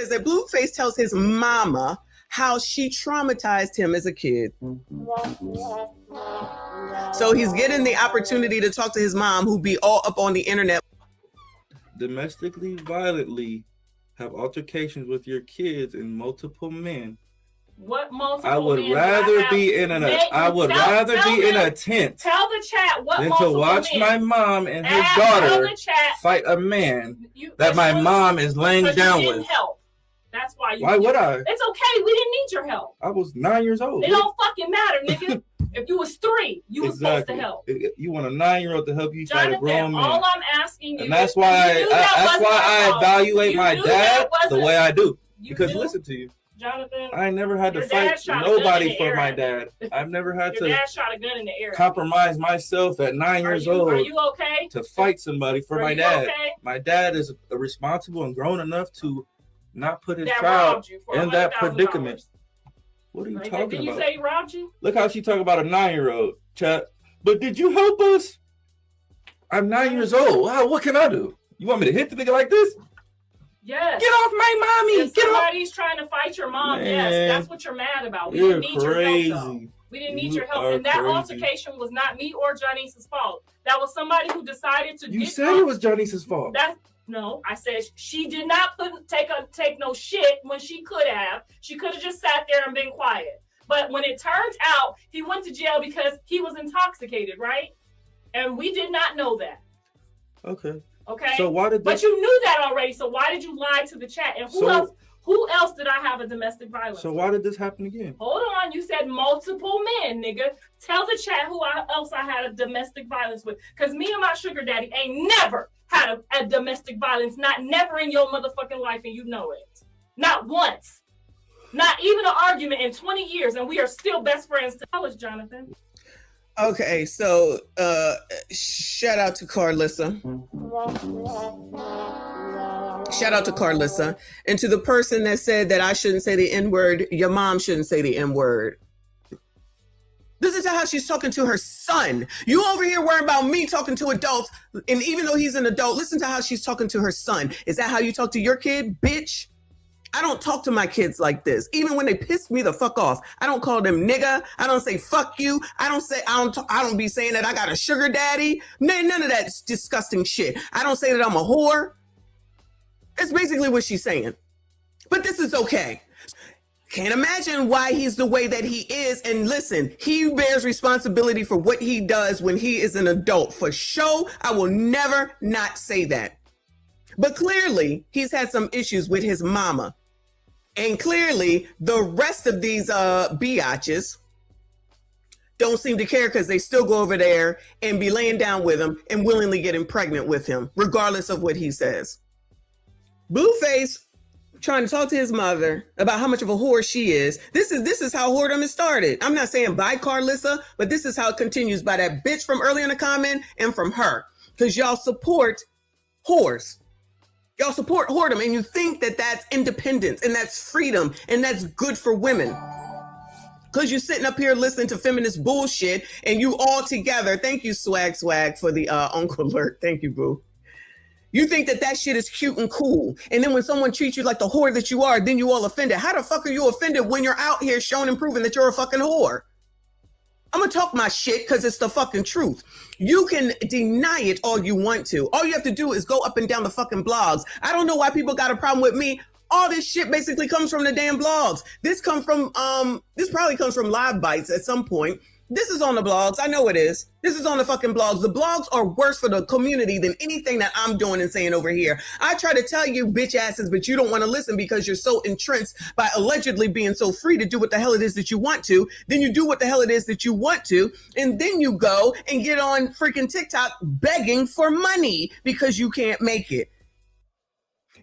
says that Blueface tells his mama how she traumatized him as a kid. So he's getting the opportunity to talk to his mom, who be all up on the internet. Domestically violently have altercations with your kids and multiple men. What multiple I would men rather be in an I would rather be in a tent tell the chat what than to watch men. my mom and her daughter fight a man that my mom is laying down with. Help. That's why you Why would I? It's okay. We didn't need your help. I was 9 years old. It don't fucking matter, nigga. If you was 3, you was supposed to help. You want a 9-year-old to help you fight a grown man. All I'm asking you, and that's why I evaluate my dad the way I do. Because listen to you, Jonathan, I never had to fight nobody for my dad. I've never had to dad shot a gun in the air. Compromise myself at 9 years old. Are you okay? To fight somebody for my dad. Okay? My dad is responsible and grown enough to not put his child in that predicament. What are you talking about? Did you say he robbed you? Look how she talking about a 9-year-old, chat. But did you help us? I'm 9 years old. Wow, what can I do? You want me to hit the nigga like this? Yes. Get off my mommy. If somebody's trying to fight your mom, yes, that's what you're mad about. We didn't need your help, though. We didn't need your help. And that altercation was not me or Janice's fault. That was somebody who decided to You said it was Janice's fault. No, I said she did not take no shit when she could have. She could have just sat there and been quiet. But when it turns out he went to jail because he was intoxicated, right? And we did not know that. Okay. Okay. So why did But you knew that already. So why did you lie to the chat? And who else did I have a domestic violence? So why did this happen again? Hold on, you said multiple men, nigga. Tell the chat who else I had a domestic violence with. Because me and my sugar daddy ain't never had a domestic violence. Not never in your motherfucking life, and you know it. Not once. Not even an argument in 20 years, and we are still best friends. Tell us, Jonathan. Okay, so shout out to Carlissa. Shout out to Carlissa. And to the person that said that I shouldn't say the N-word, your mom shouldn't say the N-word. Listen to how she's talking to her son. You over here worrying about me talking to adults, and even though he's an adult, listen to how she's talking to her son. Is that how you talk to your kid, bitch? I don't talk to my kids like this. Even when they piss me the fuck off, I don't call them nigga. I don't say fuck you. I don't be saying that I got a sugar daddy. None of that disgusting shit. I don't say that I'm a whore. That's basically what she's saying. But this is okay. Can't imagine why he's the way that he is. And listen, he bears responsibility for what he does when he is an adult. For sure, I will never not say that. But clearly, he's had some issues with his mama. And clearly, the rest of these biatches don't seem to care because they still go over there and be laying down with him and willingly getting pregnant with him, regardless of what he says. Blueface trying to talk to his mother about how much of a whore she is. This is how whoredom is started. I'm not saying by Carlissa, but this is how it continues by that bitch from earlier in the comment and from her. Because y'all support whores. Y'all support whoredom, and you think that that's independence and that's freedom and that's good for women. Because you're sitting up here listening to feminist bullshit and you all together, thank you Swag for the uncle alert. Thank you, boo. You think that that shit is cute and cool. And then when someone treats you like the whore that you are, then you all offended. How the fuck are you offended when you're out here showing and proving that you're a fucking whore? I'm gonna talk my shit because it's the fucking truth. You can deny it all you want to. All you have to do is go up and down the fucking blogs. I don't know why people got a problem with me. All this shit basically comes from the damn blogs. This probably comes from Live Bites at some point. This is on the blogs. I know it is. This is on the fucking blogs. The blogs are worse for the community than anything that I'm doing and saying over here. I try to tell you bitch asses, but you don't want to listen because you're so entrenched by allegedly being so free to do what the hell it is that you want to. Then you do what the hell it is that you want to. And then you go and get on freaking TikTok begging for money because you can't make it.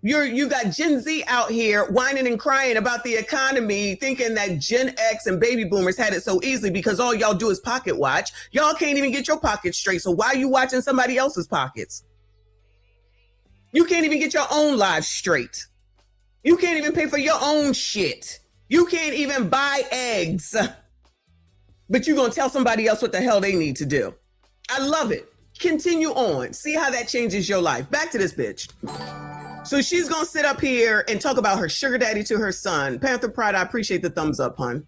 You got Gen Z out here whining and crying about the economy, thinking that Gen X and baby boomers had it so easily because all y'all do is pocket watch. Y'all can't even get your pockets straight. So why are you watching somebody else's pockets? You can't even get your own lives straight. You can't even pay for your own shit. You can't even buy eggs. But you're going to tell somebody else what the hell they need to do. I love it. Continue on. See how that changes your life. Back to this bitch. So she's gonna sit up here and talk about her sugar daddy to her son. Panther Pride, I appreciate the thumbs up, hon.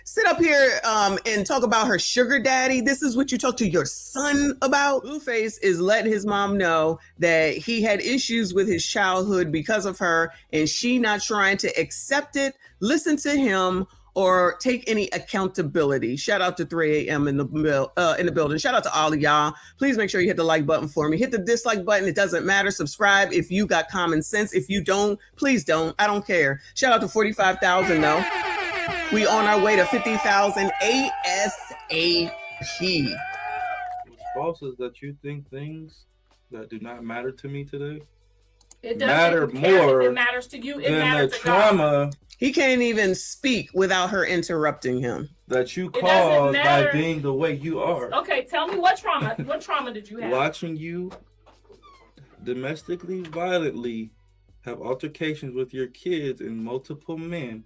Sit up here and talk about her sugar daddy. This is what you talk to your son about. Blueface is letting his mom know that he had issues with his childhood because of her, and she not trying to accept it, listen to him, or take any accountability. Shout out to 3 a.m. in the building. Shout out to all of y'all. Please make sure you hit the like button for me. Hit the dislike button. It doesn't matter. Subscribe if you got common sense. If you don't, please don't. I don't care. Shout out to 45,000 though. We on our way to 50,000 ASAP. What's false is that you think things that do not matter to me today It matter doesn't matter more if it matters to you. It than the matters to God. trauma He can't even speak without her interrupting him. that you It doesn't caused by matter. being the way you are. Okay, tell me what trauma. What trauma did you have? Watching you domestically violently have altercations with your kids and multiple men.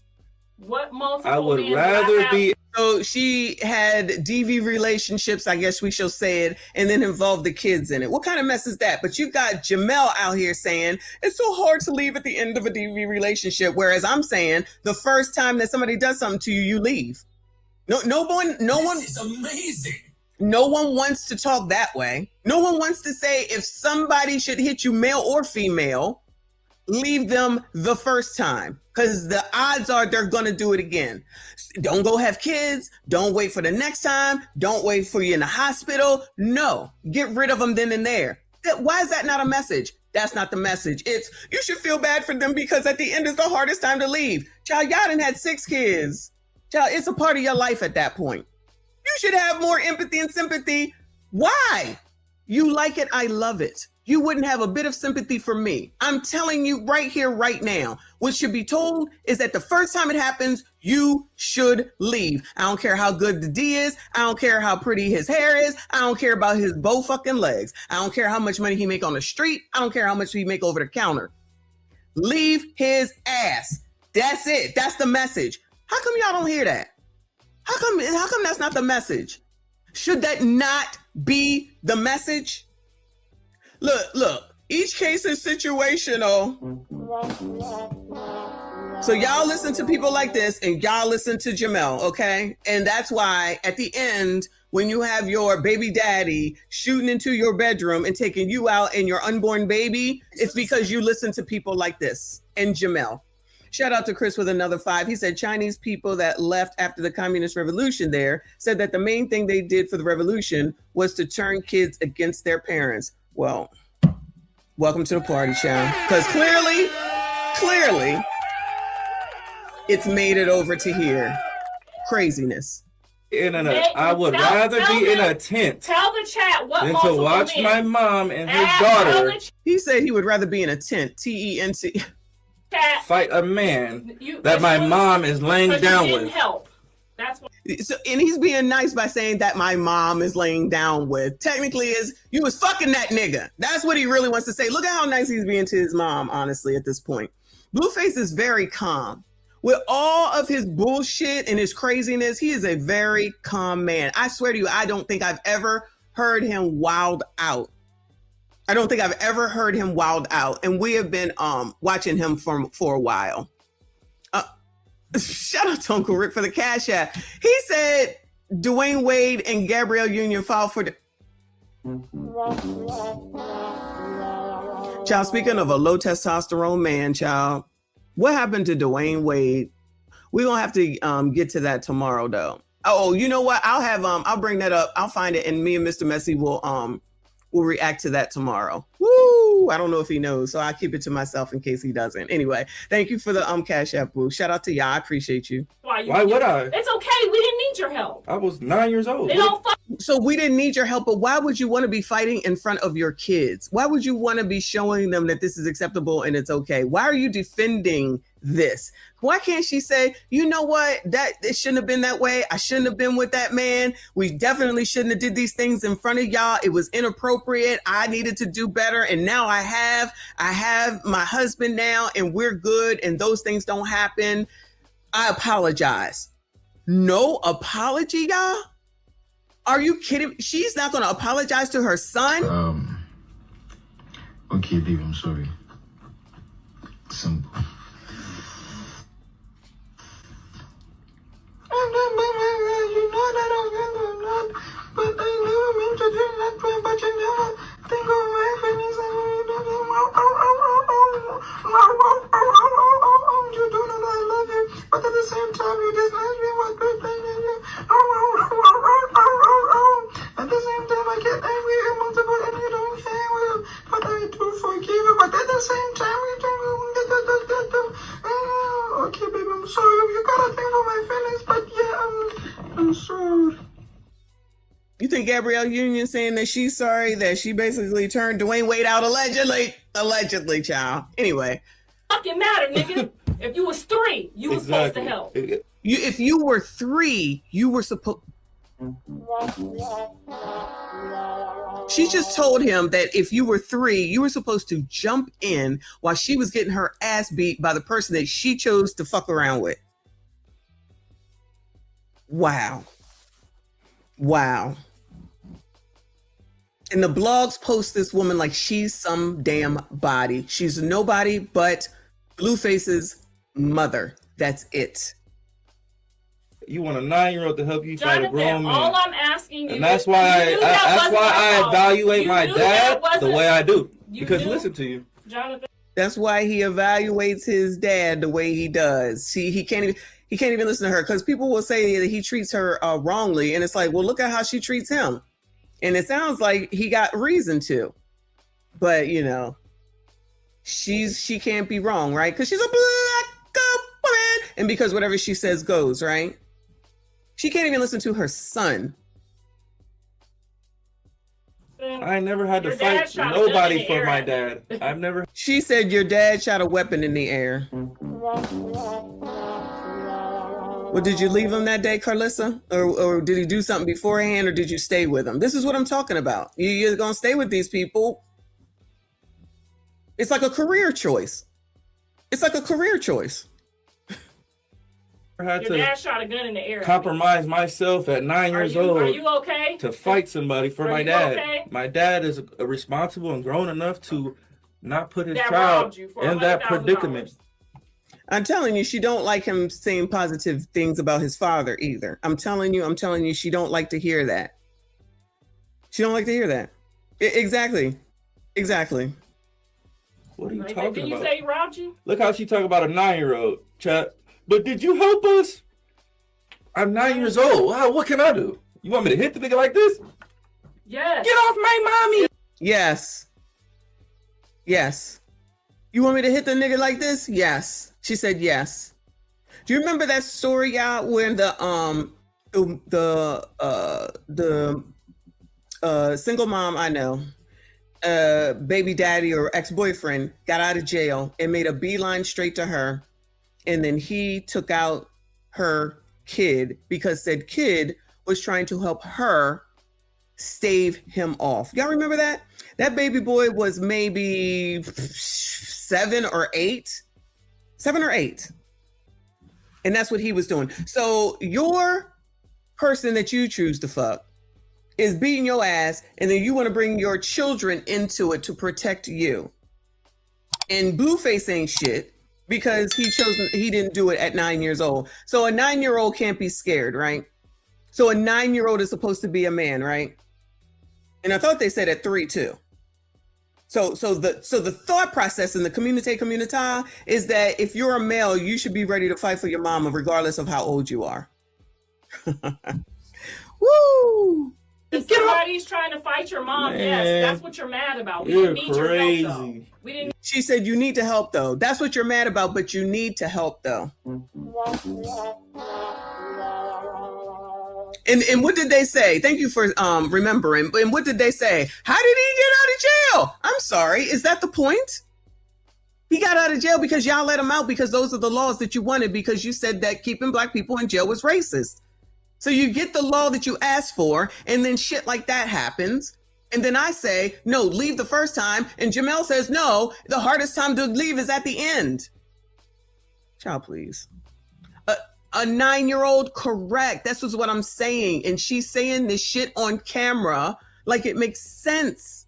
What multiple I would men do rather have? be So she had DV relationships, I guess we shall say it, and then involved the kids in it. What kind of mess is that? But you got Jamel out here saying it's so hard to leave at the end of a DV relationship, whereas I'm saying the first time that somebody does something to you, you leave. No one. This is amazing. No one wants to talk that way. No one wants to say if somebody should hit you, male or female, leave them the first time, because the odds are they're going to do it again. Don't go have kids. Don't wait for the next time. Don't wait for you in the hospital. No, get rid of them then and there. Why is that not a message? That's not the message. It's you should feel bad for them because at the end is the hardest time to leave. Child, y'all done had 6 kids. Child, it's a part of your life at that point. You should have more empathy and sympathy. Why? You like it. I love it. You wouldn't have a bit of sympathy for me. I'm telling you right here, right now. What should be told is that the first time it happens, you should leave. I don't care how good the D is. I don't care how pretty his hair is. I don't care about his bow fucking legs. I don't care how much money he make on the street. I don't care how much he make over the counter. Leave his ass. That's it. That's the message. How come y'all don't hear that? How come that's not the message? Should that not be the message? Look, each case is situational. So y'all listen to people like this and y'all listen to Jamel, okay? And that's why at the end, when you have your baby daddy shooting into your bedroom and taking you out and your unborn baby, it's because you listen to people like this and Jamel. Shout out to Chris with another 5. He said Chinese people that left after the communist revolution there said that the main thing they did for the revolution was to turn kids against their parents. Well, welcome to the party, child. Because clearly, it's made it over to here. Craziness. I would rather be in a tent Tell the chat what than to multiple watch men. my mom and his Tell daughter the He said he would rather be in a tent. T-E-N-T. chat. fight a man that my mom is laying down didn't with. help. That's what. So, and he's being nice by saying that my mom is laying down with. Technically, is you was fucking that nigga. That's what he really wants to say. Look at how nice he's being to his mom, honestly, at this point. Blueface is very calm. With all of his bullshit and his craziness, he is a very calm man. I swear to you, I don't think I've ever heard him wild out. I don't think I've ever heard him wild out. And we have been watching him for a while. Shout out to Uncle Rick for the cash app. He said Dwayne Wade and Gabrielle Union filed for the... Child, speaking of a low testosterone man, child, what happened to Dwayne Wade? We're going to have to get to that tomorrow, though. Oh, you know what? I'll bring that up. I'll find it, and me and Mr. Messy will react to that tomorrow. Woo! I don't know if he knows, so I keep it to myself in case he doesn't. Anyway, thank you for the cash app, boo. Shout out to y'all. I appreciate you. Why would I? It's okay. We didn't need your help. I was 9 years old. They don't fuck. So we didn't need your help, but why would you want to be fighting in front of your kids? Why would you want to be showing them that this is acceptable and it's okay? Why are you defending this? Why can't she say, you know what, that it shouldn't have been that way. I shouldn't have been with that man. We definitely shouldn't have did these things in front of y'all. It was inappropriate. I needed to do better. And now I have my husband now and we're good. And those things don't happen. I apologize. No apology, y'all? Are you kidding? She's not going to apologize to her son? Okay, babe, I'm sorry. Some. You know that I am not, but I never meant to do that, but you never think of my feelings and you do them. You do that I love you, but at the same time you dislike me, what good thing is you? At the same time I get angry and multiple and you don't care, well, but I do forgive you, but at the same time you do. Okay, baby, I'm sorry. You gotta think of my feelings, but yeah, I'm sorry. You think Gabrielle Union saying that she's sorry that she basically turned Dwayne Wade out allegedly, child. Anyway, fucking matter, nigga. If you was 3, you was supposed to help. If you were 3, you were supposed. She just told him that if you were 3, you were supposed to jump in while she was getting her ass beat by the person that she chose to fuck around with. Wow. And the blogs post this woman like she's some damn body. She's nobody but Blueface's mother. That's it. You want a 9-year-old to help you fight a grown man. All I'm asking you, and that's why I evaluate my dad the way I do. Because listen to you, Jonathan. That's why he evaluates his dad the way he does. See, he can't even listen to her because people will say that he treats her wrongly, and it's like, well, look at how she treats him, and it sounds like he got reason to, but you know, she can't be wrong, right? Because she's a black woman, and because whatever she says goes, right? She can't even listen to her son. I never had to fight nobody for my dad. I've never. She said your dad shot a weapon in the air. Well, did you leave him that day, Carlissa? Or did he do something beforehand, or did you stay with him? This is what I'm talking about. You're going to stay with these people. It's like a career choice. Your dad shot a gun in the air. Compromise myself at 9 years old. Are you okay? To fight somebody for my dad. Okay? My dad is responsible and grown enough to not put his child in that predicament. I'm telling you, she don't like him saying positive things about his father either. I'm telling you, she don't like to hear that. Exactly. What are you talking about? Did you say he robbed you? Look how she talk about a 9-year-old, chat. But did you help us? I'm 9 years old. Wow, what can I do? You want me to hit the nigga like this? Yes. Get off my mommy. Yes. You want me to hit the nigga like this? Yes. She said yes. Do you remember that story out when the single mom I know, baby daddy or ex-boyfriend got out of jail and made a beeline straight to her, and then he took out her kid because said kid was trying to help her stave him off. Y'all remember that? That baby boy was maybe 7 or 8. And that's what he was doing. So your person that you choose to fuck is beating your ass, and then you want to bring your children into it to protect you. And Blueface ain't shit because he didn't do it at 9 years old. So a 9-year-old can't be scared, right? So a 9-year-old is supposed to be a man, right? And I thought they said at 3 too. So the thought process in the community is that if you're a male, you should be ready to fight for your mama regardless of how old you are. Woo! If somebody's trying to fight your mom, yes, that's what you're mad about. We didn't need your help, though. We didn't. She said you need to help, though. That's what you're mad about, but you need to help, though. And what did they say? Thank you for remembering. And what did they say? How did he get out of jail? I'm sorry. Is that the point? He got out of jail because y'all let him out because those are the laws that you wanted, because you said that keeping black people in jail was racist. So you get the law that you asked for, and then shit like that happens. And then I say, no, leave the first time. And Jamel says, no, the hardest time to leave is at the end. Child, please. A 9-year-old, correct. That's what I'm saying. And she's saying this shit on camera like it makes sense.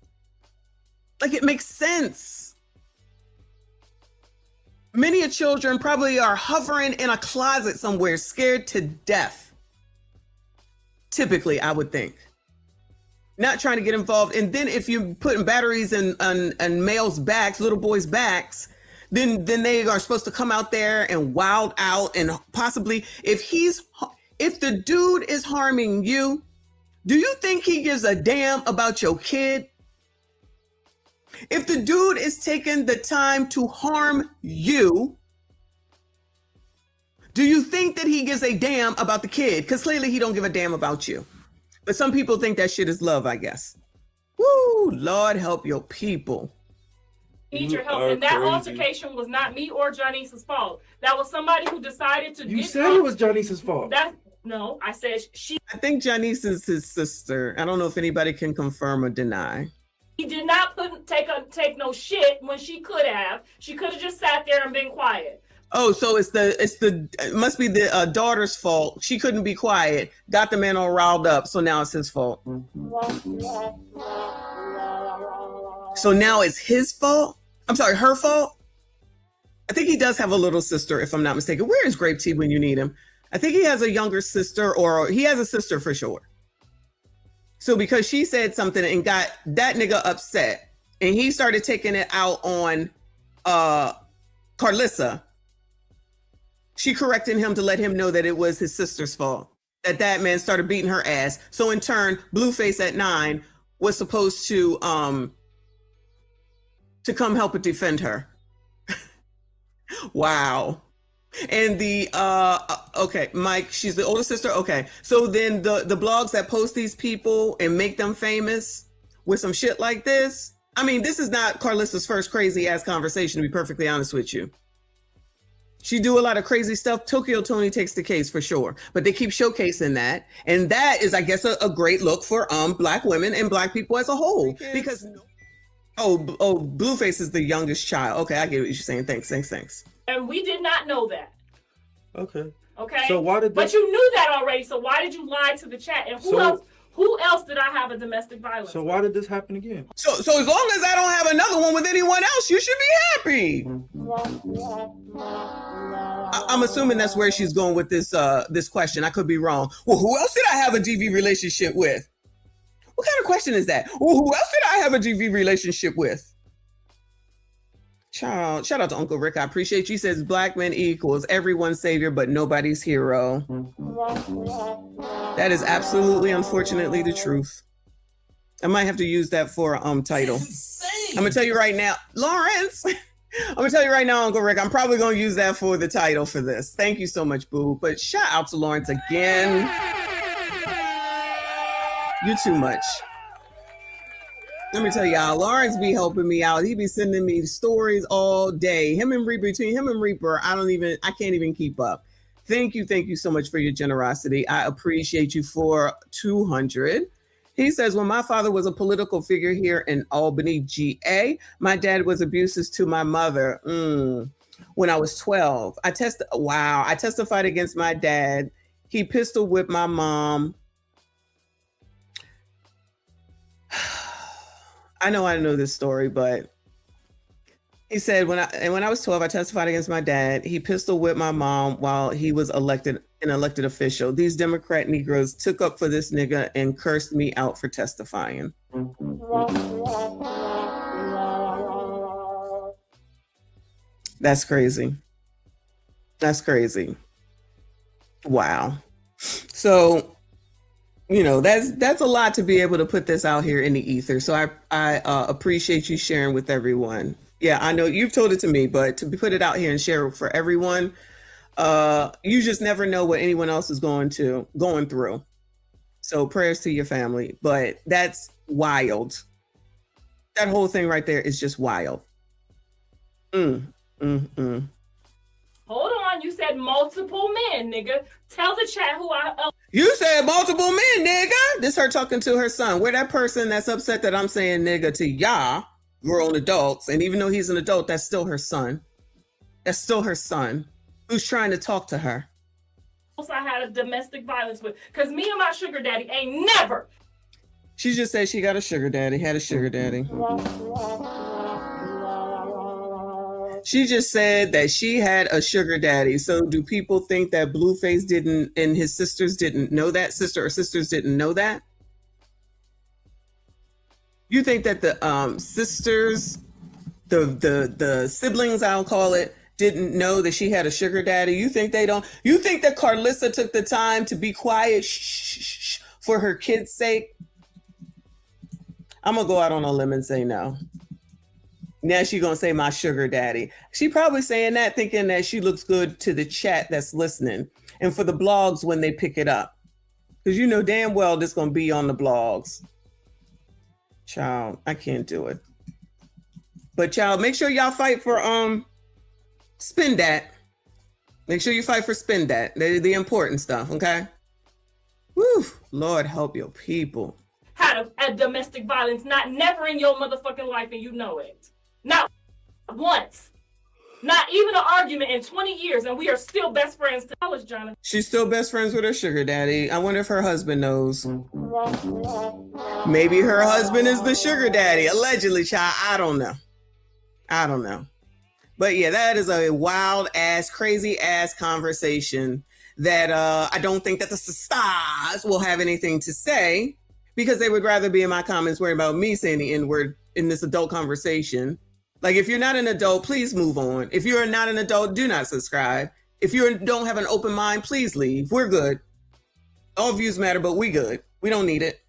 Many children probably are hovering in a closet somewhere, scared to death. Typically, I would think. Not trying to get involved. And then if you're putting batteries in males' backs, little boys' backs, then they are supposed to come out there and wild out, and possibly if the dude is harming you, do you think he gives a damn about your kid? If the dude is taking the time to harm you, do you think that he gives a damn about the kid? Because clearly he don't give a damn about you. But some people think that shit is love, I guess. Woo, Lord help your people. Need your help. And that altercation was not me or Janice's fault. That was somebody who decided to. You said it was Janice's fault. No, I said she. I think Janice is his sister. I don't know if anybody can confirm or deny. He did not take no shit when she could have. She could have just sat there and been quiet. Oh, so it must be the daughter's fault. She couldn't be quiet. Got the man all riled up. So now it's his fault. So now it's his fault? I'm sorry, her fault? I think he does have a little sister, if I'm not mistaken. Where is Grape Tea when you need him? I think he has a younger sister, or he has a sister for sure. So because she said something and got that nigga upset, and he started taking it out on Carlissa, she corrected him to let him know that it was his sister's fault, that man started beating her ass. So in turn, Blueface at 9 was supposed to come help and defend her. Wow. And okay, Mike, she's the older sister. Okay. So then the blogs that post these people and make them famous with some shit like this. I mean, this is not Carlissa's first crazy ass conversation, to be perfectly honest with you. She do a lot of crazy stuff. Tokyo Tony takes the case for sure, but they keep showcasing that. And that is, I guess, a great look for Black women and Black people as a whole. Because, Blueface is the youngest child. Okay, I get what you're saying. Thanks. And we did not know that. Okay. So why did But you knew that already, so why did you lie to the chat? And who else did I have a domestic violence? So why did this happen again? So as long as I don't have another one with anyone else, you should be happy. I'm assuming that's where she's going with this question. I could be wrong. Well, who else did I have a DV relationship with? What kind of question is that? Well, who else did I have a DV relationship with? Child, shout out to Uncle Rick. I appreciate you. He says Black men equals everyone's savior, but nobody's hero. That is absolutely, unfortunately, the truth. I might have to use that for title. I'm gonna tell you right now, Lawrence. I'm gonna tell you right now, Uncle Rick. I'm probably gonna use that for the title for this. Thank you so much, Boo. But shout out to Lawrence again. You're too much. Let me tell y'all, Lawrence be helping me out. He be sending me stories all day. Between him and Reaper, I can't even keep up. Thank you so much for your generosity. I appreciate you for 200. He says, when my father was a political figure here in Albany, GA, my dad was abusive to my mother when I was 12. I testified against my dad. He pistol whipped my mom. I know this story, but he said when I was 12, I testified against my dad. He pistol whipped my mom while he was an elected official. These Democrat Negroes took up for this nigga and cursed me out for testifying. That's crazy. Wow. So, that's a lot to be able to put this out here in the ether. So I appreciate you sharing with everyone. Yeah, I know you've told it to me, but to put it out here and share it for everyone, you just never know what anyone else is going through. So prayers to your family, but that's wild. That whole thing right there is just wild. Hold on, you said multiple men, nigga. Tell the chat who You said multiple men, nigga. This her talking to her son. Where that person that's upset that I'm saying nigga to y'all, grown adults, and even though he's an adult, that's still her son. That's still her son who's trying to talk to her. I had a domestic violence with, because me and my sugar daddy ain't never. She just said she got a sugar daddy, had a sugar daddy. She just said that she had a sugar daddy. So do people think that Blueface didn't and his sisters didn't know that? Sister or sisters didn't know that? You think that the sisters, the siblings, I'll call it, didn't know that she had a sugar daddy? You think they don't? You think that Carlissa took the time to be quiet for her kids' sake? I'm gonna go out on a limb and say no. Now she's gonna say my sugar daddy. She probably saying that thinking that she looks good to the chat that's listening and for the blogs when they pick it up. Because you know damn well this gonna be on the blogs. Child, I can't do it. But child, make sure y'all fight for spin that. Make sure you fight for spin that. They're the important stuff, okay? Woo, Lord help your people. Had a domestic violence, never in your motherfucking life, and you know it. Not once. Not even an argument in 20 years, and we are still best friends to college, Jonathan. She's still best friends with her sugar daddy. I wonder if her husband knows. Maybe her husband is the sugar daddy. Allegedly, child. I don't know. I don't know. But yeah, that is a wild ass, crazy ass conversation that I don't think that the stars will have anything to say because they would rather be in my comments worrying about me saying the N-word in this adult conversation. Like, if you're not an adult, please move on. If you're not an adult, do not subscribe. If you don't have an open mind, please leave. We're good. All views matter, but we good. We don't need it.